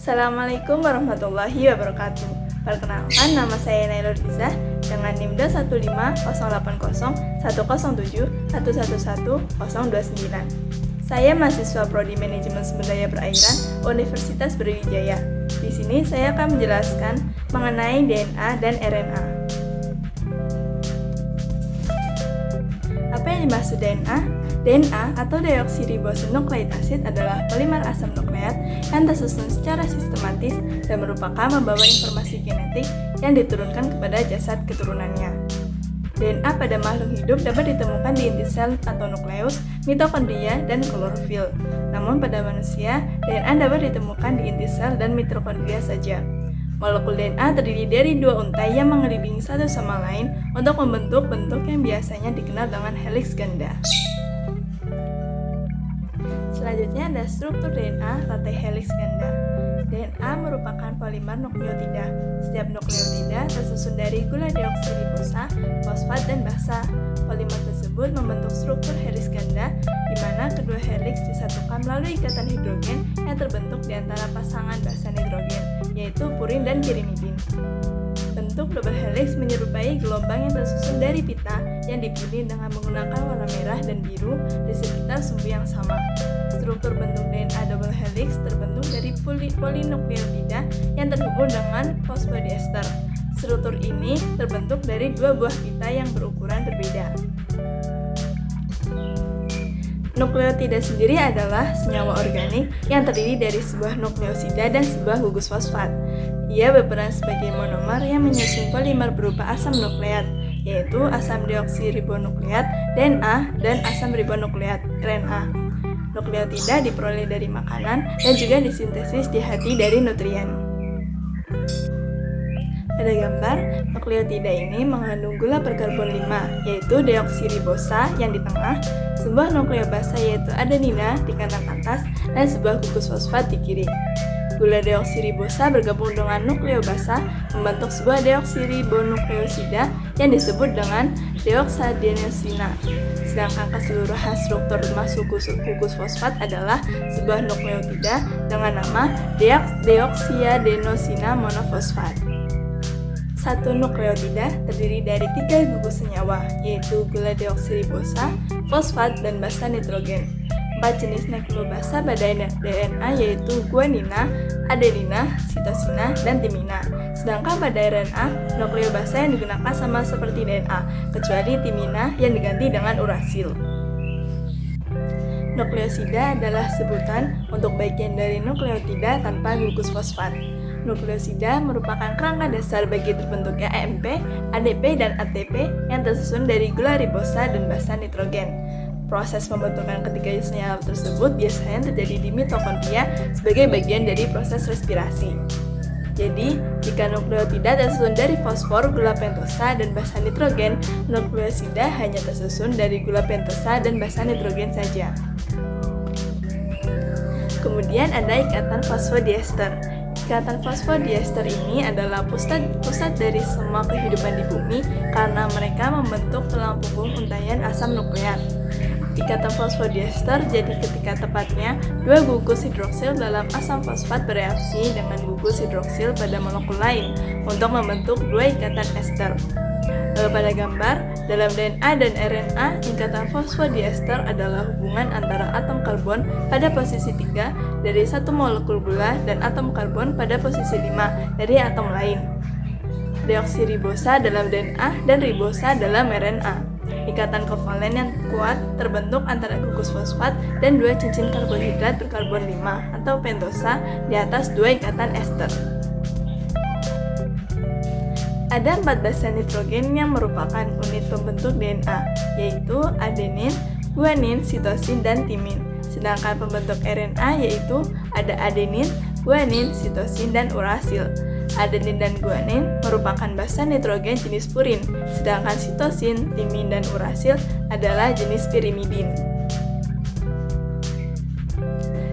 Assalamualaikum warahmatullahi wabarakatuh. Perkenalkan, nama saya Nailur Izzah dengan NIM 150808071111029. Saya mahasiswa Prodi Manajemen Sumber Daya Perairan Universitas Brawijaya. Di sini saya akan menjelaskan mengenai DNA dan RNA. Apa yang dimaksud DNA? DNA atau deoksiribosonukleik asid adalah polimer asam nukleat yang tersusun secara sistematis dan merupakan membawa informasi genetik yang diturunkan kepada jasad keturunannya. DNA pada makhluk hidup dapat ditemukan di inti sel atau nukleus, mitokondria, dan klorofil. Namun pada manusia, DNA dapat ditemukan di inti sel dan mitokondria saja. Molekul DNA terdiri dari dua untai yang mengelilingi satu sama lain untuk membentuk bentuk yang biasanya dikenal dengan heliks ganda. Selanjutnya ada struktur DNA rantai heliks ganda. DNA merupakan polimer nukleotida. Setiap nukleotida tersusun dari gula deoksiribosa, fosfat, dan basa. Polimer tersebut membentuk struktur heliks ganda, di mana kedua heliks disatukan melalui ikatan hidrogen yang terbentuk di antara pasangan basa nitrogen, yaitu purin dan pirimidin. Bentuk double helix menyerupai gelombang yang tersusun dari pita yang dipilih dengan menggunakan warna merah dan biru di sekitar sumbu yang sama. Struktur bentuk DNA double helix terbentuk dari polinukleotida yang terhubung dengan fosfodiester. Struktur ini terbentuk dari dua buah pita yang berukuran berbeda. Nukleotida sendiri adalah senyawa organik yang terdiri dari sebuah nukleosida dan sebuah gugus fosfat. Ia berperan sebagai monomer yang menyusun polimer berupa asam nukleat, yaitu asam deoksiribonukleat DNA dan asam ribonukleat RNA. Nukleotida diperoleh dari makanan dan juga disintesis di hati dari nutrien. Pada gambar, nukleotida ini mengandung gula berkarbon 5, yaitu deoksiribosa yang di tengah, sebuah nukleobasa yaitu adenina di kanan atas, dan sebuah gugus fosfat di kiri. Gula deoksiribosa bergabung dengan nukleobasa membentuk sebuah deoksiribonukleosida yang disebut dengan deoksadenosina. Sedangkan keseluruhan struktur masuk gugus fosfat adalah sebuah nukleotida dengan nama deoksiadenosina monofosfat. Satu nukleotida terdiri dari 3 gugus senyawa, yaitu gula deoksiribosa, fosfat, dan basa nitrogen. 4 jenis nukleobasa pada DNA yaitu guanina, adenina, sitosina, dan timina. Sedangkan pada RNA, nukleobasa yang digunakan sama seperti DNA, kecuali timina yang diganti dengan urasil. Nukleosida adalah sebutan untuk bagian dari nukleotida tanpa gugus fosfat. Nukleosida merupakan kerangka dasar bagi terbentuknya AMP, ADP, dan ATP yang tersusun dari gula ribosa dan basa nitrogen. Proses pembentukan ketiga senyawa tersebut biasanya terjadi di mitokondria sebagai bagian dari proses respirasi. Jadi, jika nukleotida tersusun dari fosfor, gula pentosa, dan basa nitrogen, nukleosida hanya tersusun dari gula pentosa dan basa nitrogen saja. Kemudian ada ikatan fosfodiester. Ikatan fosfodiester ini adalah pusat dari semua kehidupan di bumi karena mereka membentuk tulang punggung untayan asam nukleat. Ikatan fosfodiester jadi ketika tepatnya dua gugus hidroksil dalam asam fosfat bereaksi dengan gugus hidroksil pada molekul lain untuk membentuk dua ikatan ester. Pada gambar, dalam DNA dan RNA, ikatan fosfodiester adalah hubungan antara atom karbon pada posisi 3 dari satu molekul gula dan atom karbon pada posisi 5 dari atom lain. Deoksiribosa dalam DNA dan ribosa dalam RNA. Ikatan kovalen yang kuat terbentuk antara gugus fosfat dan dua cincin karbohidrat berkarbon 5 atau pentosa di atas dua ikatan ester. Ada 4 basa nitrogen yang merupakan unit pembentuk DNA, yaitu adenin, guanin, sitosin, dan timin. Sedangkan pembentuk RNA yaitu ada adenin, guanin, sitosin, dan urasil. Adenin dan guanin merupakan basa nitrogen jenis purin, sedangkan sitosin, timin, dan urasil adalah jenis pirimidin.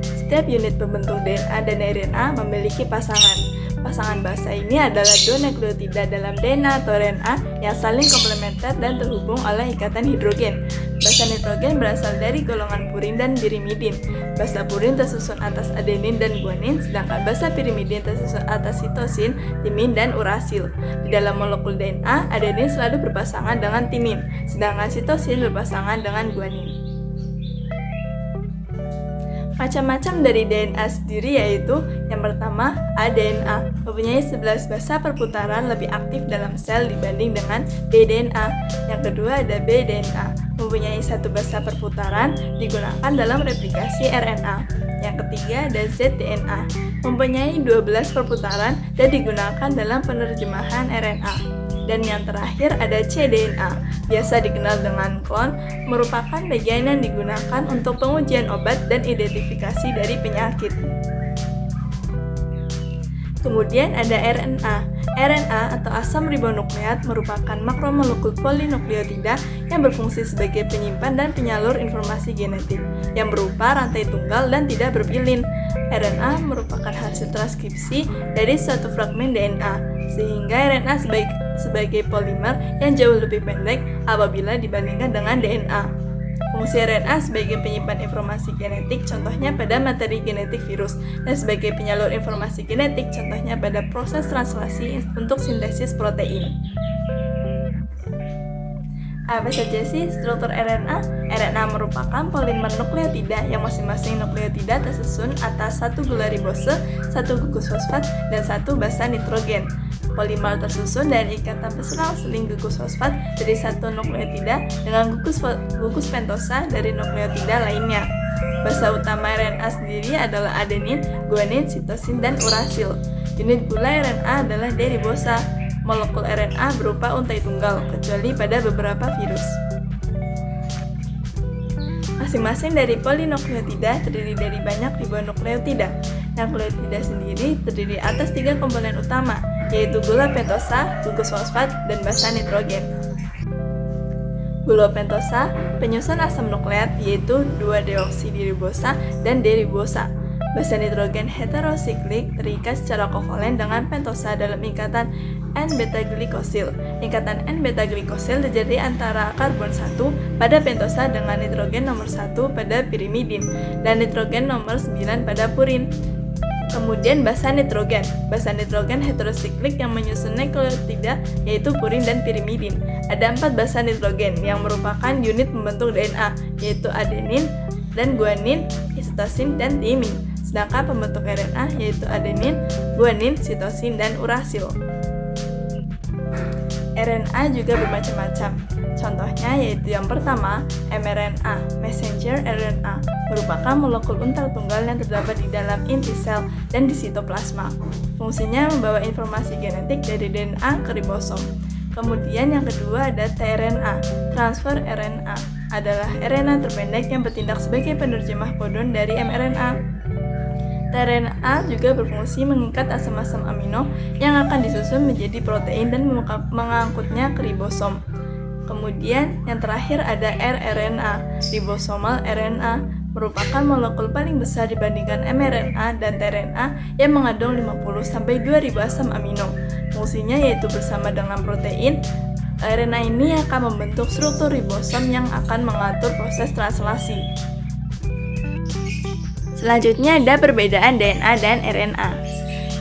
Setiap unit pembentuk DNA dan RNA memiliki pasangan. Pasangan basa ini adalah dua nukleotida dalam DNA atau RNA yang saling komplementer dan terhubung oleh ikatan hidrogen. Basa nitrogen berasal dari golongan purin dan pirimidin. Basa purin tersusun atas adenin dan guanin, sedangkan basa pirimidin tersusun atas sitosin, timin, dan urasil. Di dalam molekul DNA, adenin selalu berpasangan dengan timin, sedangkan sitosin berpasangan dengan guanin. Macam-macam dari DNA sendiri yaitu yang pertama aDNA mempunyai 11 basa perputaran lebih aktif dalam sel dibanding dengan bDNA. Yang kedua ada bDNA mempunyai satu basa perputaran digunakan dalam replikasi RNA. Yang ketiga ada zDNA mempunyai 12 perputaran dan digunakan dalam penerjemahan RNA. Dan yang terakhir ada cDNA, biasa dikenal dengan klon, merupakan bagian yang digunakan untuk pengujian obat dan identifikasi dari penyakit. Kemudian ada RNA. RNA atau asam ribonukleat merupakan makromolekul polinukleotida yang berfungsi sebagai penyimpan dan penyalur informasi genetik yang berupa rantai tunggal dan tidak berpilin. RNA merupakan hasil transkripsi dari suatu fragmen DNA, sehingga RNA sebagai polimer yang jauh lebih pendek apabila dibandingkan dengan DNA. Fungsi RNA sebagai penyimpan informasi genetik contohnya pada materi genetik virus, dan sebagai penyalur informasi genetik contohnya pada proses translasi untuk sintesis protein. Apa saja sih struktur RNA? RNA merupakan polimer nukleotida yang masing-masing nukleotida tersusun atas satu gula ribose, satu gugus fosfat, dan satu basa nitrogen. Polimer tersusun dari ikatan selang-seling gugus fosfat dari satu nukleotida dengan gugus pentosa dari nukleotida lainnya. Basa utama RNA sendiri adalah adenin, guanin, sitosin, dan urasil. Unit gula RNA adalah deribosa. Molekul RNA berupa untai tunggal, kecuali pada beberapa virus. Masing-masing dari polinukleotida terdiri dari banyak ribonukleotida. Nukleotida sendiri terdiri atas 3 komponen utama, yaitu gula pentosa, gugus fosfat, dan basa nitrogen. Gula pentosa penyusun asam nukleat yaitu 2-deoksiriribosa dan deribosa. Basa nitrogen heterosiklik terikat secara kovalen dengan pentosa dalam ikatan N-beta-glikosil. Ikatan N-beta-glikosil terjadi antara karbon 1 pada pentosa dengan nitrogen nomor 1 pada pirimidin dan nitrogen nomor 9 pada purin. Kemudian basa nitrogen heterosiklik yang menyusun nukleotida yaitu purin dan pirimidin. Ada 4 basa nitrogen yang merupakan unit membentuk DNA yaitu adenin dan guanin, sitosin, dan timin. Sedangkan pembentuk RNA yaitu adenin, guanin, sitosin, dan urasil. RNA juga bermacam-macam. Contohnya yaitu yang pertama, mRNA, messenger RNA, merupakan molekul untar tunggal yang terdapat di dalam inti sel dan di sitoplasma. Fungsinya membawa informasi genetik dari DNA ke ribosom. Kemudian yang kedua ada tRNA, transfer RNA, adalah RNA terpendek yang bertindak sebagai penerjemah kodon dari mRNA. tRNA juga berfungsi mengikat asam-asam amino yang akan disusun menjadi protein dan mengangkutnya ke ribosom. Kemudian yang terakhir ada rRNA, ribosomal RNA, merupakan molekul paling besar dibandingkan mRNA dan tRNA yang mengandung 50-2000 asam amino. Fungsinya yaitu bersama dengan protein, RNA ini akan membentuk struktur ribosom yang akan mengatur proses translasi. Selanjutnya ada perbedaan DNA dan RNA.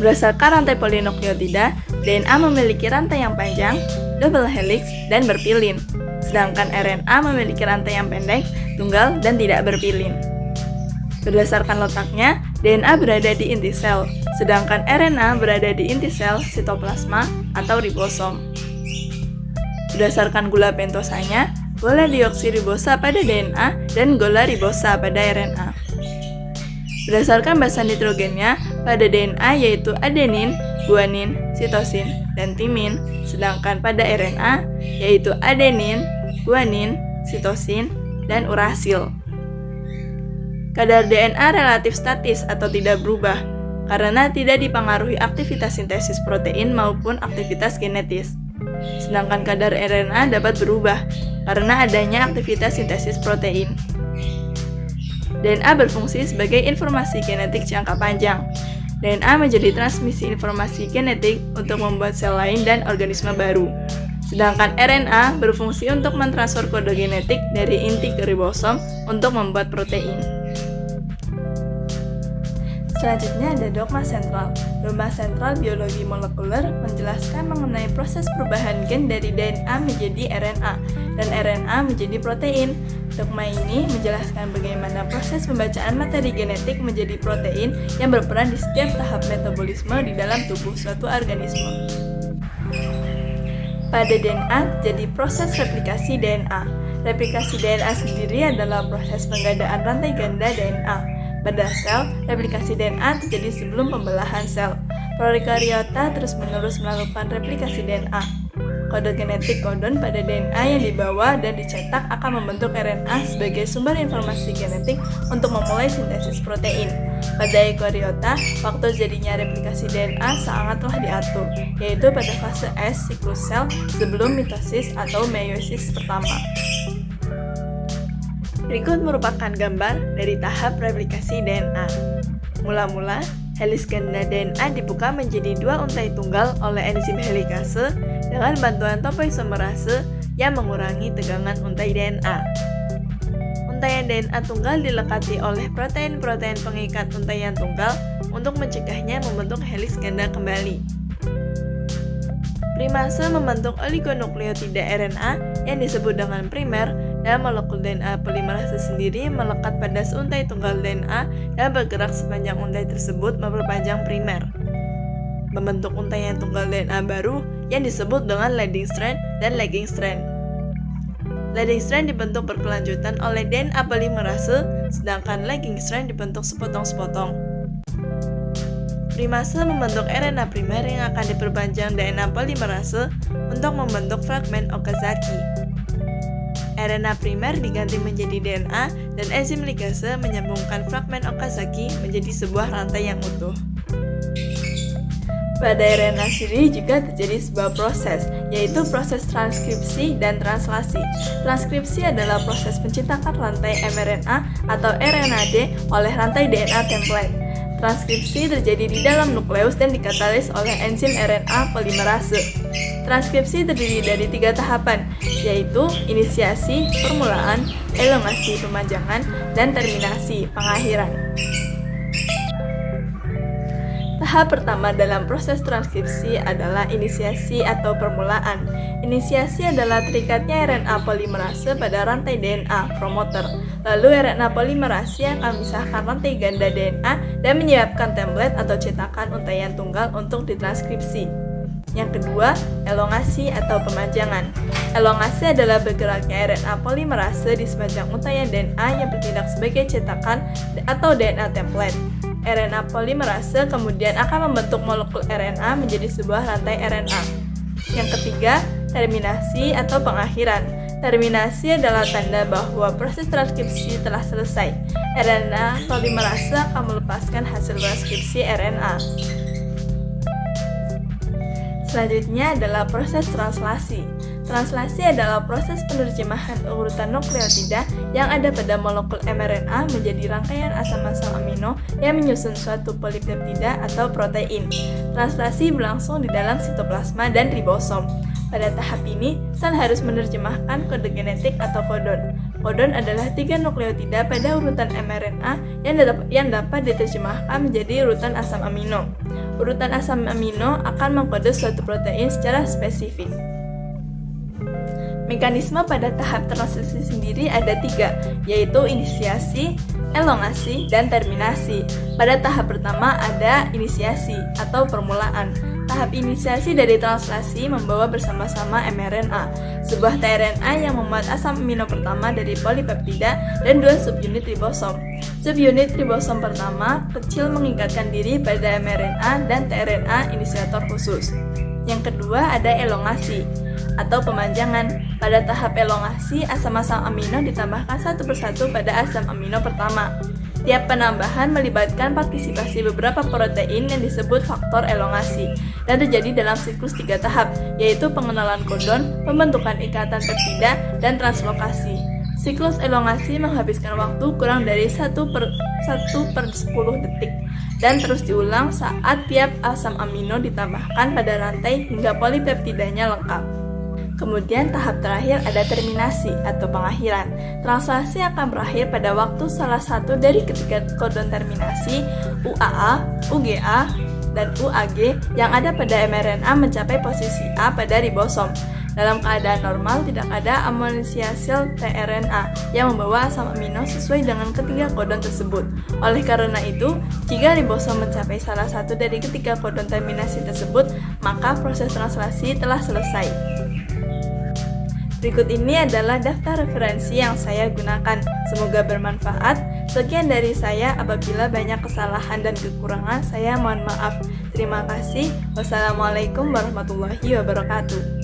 Berdasarkan rantai polinukleotida, DNA memiliki rantai yang panjang, double helix, dan berpilin. Sedangkan RNA memiliki rantai yang pendek, tunggal, dan tidak berpilin. Berdasarkan letaknya, DNA berada di inti sel, sedangkan RNA berada di inti sel, sitoplasma, atau ribosom. Berdasarkan gula pentosanya, gula deoksiribosa pada DNA dan gula ribosa pada RNA. Berdasarkan basa nitrogennya, pada DNA yaitu adenin, guanin, sitosin, dan timin, sedangkan pada RNA yaitu adenin, guanin, sitosin, dan urasil. Kadar DNA relatif statis atau tidak berubah karena tidak dipengaruhi aktivitas sintesis protein maupun aktivitas genetis. Sedangkan kadar RNA dapat berubah karena adanya aktivitas sintesis protein. DNA berfungsi sebagai informasi genetik jangka panjang. DNA menjadi transmisi informasi genetik untuk membuat sel lain dan organisme baru. Sedangkan RNA berfungsi untuk mentransfer kode genetik dari inti ke ribosom untuk membuat protein. Selanjutnya ada dogma sentral. Dogma sentral biologi molekuler menjelaskan mengenai proses perubahan gen dari DNA menjadi RNA dan RNA menjadi protein. Dogma ini menjelaskan bagaimana proses pembacaan materi genetik menjadi protein yang berperan di setiap tahap metabolisme di dalam tubuh suatu organisme. Pada DNA jadi proses replikasi DNA. Replikasi DNA sendiri adalah proses penggandaan rantai ganda DNA. Pada sel, replikasi DNA terjadi sebelum pembelahan sel. Prokariota terus-menerus melakukan replikasi DNA. Kode genetik kodon pada DNA yang dibawa dan dicetak akan membentuk RNA sebagai sumber informasi genetik untuk memulai sintesis protein. Pada eukariota, waktu jadinya replikasi DNA sangatlah diatur, yaitu pada fase S siklus sel sebelum mitosis atau meiosis pertama. Berikut merupakan gambar dari tahap replikasi DNA. Mula-mula, heliks ganda DNA dibuka menjadi dua untai tunggal oleh enzim helikase dengan bantuan topoisomerase yang mengurangi tegangan untai DNA. Untaian DNA tunggal dilekati oleh protein-protein pengikat untaian tunggal untuk mencegahnya membentuk heliks ganda kembali. Primase membentuk oligonukleotida RNA yang disebut dengan primer, dan molekul DNA polimerase sendiri melekat pada seuntai tunggal DNA dan bergerak sepanjang untai tersebut memperpanjang primer, membentuk untaian tunggal DNA baru yang disebut dengan leading strand dan lagging strand. Leading strand dibentuk berkelanjutan oleh DNA polimerase, sedangkan lagging strand dibentuk sepotong-sepotong. Primase membentuk RNA primer yang akan diperpanjang DNA polimerase untuk membentuk fragmen Okazaki. RNA primer diganti menjadi DNA dan enzim ligase menyambungkan fragmen Okazaki menjadi sebuah rantai yang utuh. Pada RNA sendiri juga terjadi sebuah proses, yaitu proses transkripsi dan translasi. Transkripsi adalah proses pencetakan rantai mRNA atau RNAD oleh rantai DNA template. Transkripsi terjadi di dalam nukleus dan dikatalis oleh enzim RNA polimerase. Transkripsi terdiri dari 3 tahapan, yaitu inisiasi, permulaan, elongasi, pemanjangan, dan terminasi, pengakhiran. Tahap pertama dalam proses transkripsi adalah inisiasi atau permulaan. Inisiasi adalah terikatnya RNA polimerase pada rantai DNA promoter. Lalu RNA polimerase akan memisahkan rantai ganda DNA dan menyiapkan template atau cetakan untaian tunggal untuk ditranskripsi. Yang kedua, elongasi atau pemanjangan. Elongasi adalah bergeraknya RNA polimerase di sepanjang untaian DNA yang bertindak sebagai cetakan atau DNA template. RNA polimerase kemudian akan membentuk molekul RNA menjadi sebuah rantai RNA. Yang ketiga, terminasi atau pengakhiran. Terminasi adalah tanda bahwa proses transkripsi telah selesai. RNA polimerase akan melepaskan hasil transkripsi RNA. Selanjutnya adalah proses translasi. Translasi adalah proses penerjemahan urutan nukleotida yang ada pada molekul mRNA menjadi rangkaian asam-asam amino yang menyusun suatu polipeptida atau protein. Translasi berlangsung di dalam sitoplasma dan ribosom. Pada tahap ini, sel harus menerjemahkan kode genetik atau kodon. Kodon adalah 3 nukleotida pada urutan mRNA yang dapat diterjemahkan menjadi urutan asam amino. Urutan asam amino akan mengkode suatu protein secara spesifik. Mekanisme pada tahap translasi sendiri ada 3, yaitu inisiasi, elongasi, dan terminasi. Pada tahap pertama ada inisiasi atau permulaan. Tahap inisiasi dari translasi membawa bersama-sama mRNA, sebuah tRNA yang memuat asam amino pertama dari polipeptida dan 2 subunit ribosom. Subunit ribosom pertama kecil mengikatkan diri pada mRNA dan tRNA inisiator khusus. Yang kedua ada elongasi atau pemanjangan. Pada tahap elongasi, asam-asam amino ditambahkan satu persatu pada asam amino pertama. Tiap penambahan melibatkan partisipasi beberapa protein yang disebut faktor elongasi dan terjadi dalam siklus 3 tahap, yaitu pengenalan kodon, pembentukan ikatan peptida, dan translokasi. Siklus elongasi menghabiskan waktu kurang dari 1 1/10 detik dan terus diulang saat tiap asam amino ditambahkan pada rantai hingga polipeptidanya lengkap. Kemudian tahap terakhir ada terminasi atau pengakhiran. Translasi akan berakhir pada waktu salah satu dari ketiga kodon terminasi UAA, UGA, dan UAG yang ada pada mRNA mencapai posisi A pada ribosom. Dalam keadaan normal, tidak ada aminoasil tRNA yang membawa asam amino sesuai dengan ketiga kodon tersebut. Oleh karena itu, jika ribosom mencapai salah satu dari ketiga kodon terminasi tersebut, maka proses translasi telah selesai. Berikut ini adalah daftar referensi yang saya gunakan. Semoga bermanfaat. Sekian dari saya. Apabila banyak kesalahan dan kekurangan, saya mohon maaf. Terima kasih. Wassalamualaikum warahmatullahi wabarakatuh.